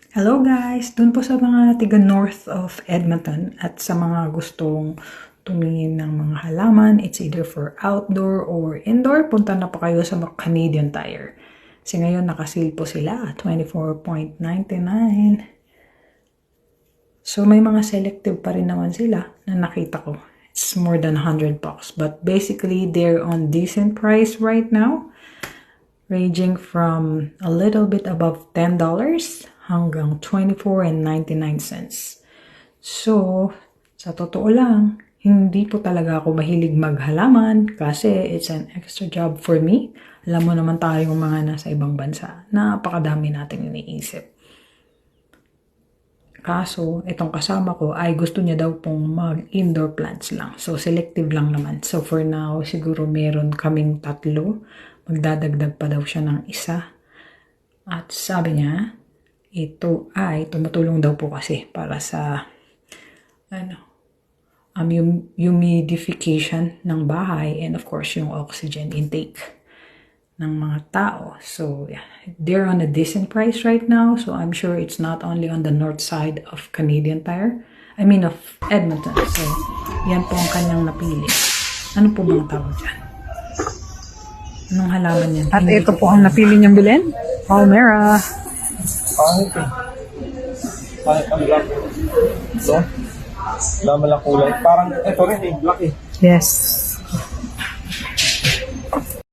Hello guys! Dun po sa mga tiga north of Edmonton at sa mga gustong tumingin ng mga halaman, it's either for outdoor or indoor, punta na po kayo sa Canadian Tire. Kasi ngayon nakasil po sila, 24.99. So may mga selective pa rin naman sila na nakita ko. It's more than $100. But basically, they're on decent price right now. Ranging from a little bit above $10 hanggang $24.99. So, sa totoo lang, hindi po talaga ako mahilig maghalaman kasi it's an extra job for me. Alam mo naman tayong mga nasa ibang bansa, napakadami nating iniisip. Kaso, itong kasama ko ay gusto niya daw pong mag-indoor plants lang. So, selective lang naman. So, for now, siguro meron kaming 3. Magdadagdag pa daw siya ng 1. At sabi niya, ito ay tumutulong daw po kasi para sa humidification ng bahay and of course yung oxygen intake ng mga tao. So yeah, they're on a decent price right now. So I'm sure it's not only on the north side of Canadian Tire. Of Edmonton. So yan po ang kanyang napili. Ano po bang tawag dyan? Anong halaman yan? At ito po ang napili niyang bilhin. Palmera. Pangit eh. Pangit ang black. Ito. Wala man lang kulay. Parang ito rin eh, black eh. Yes.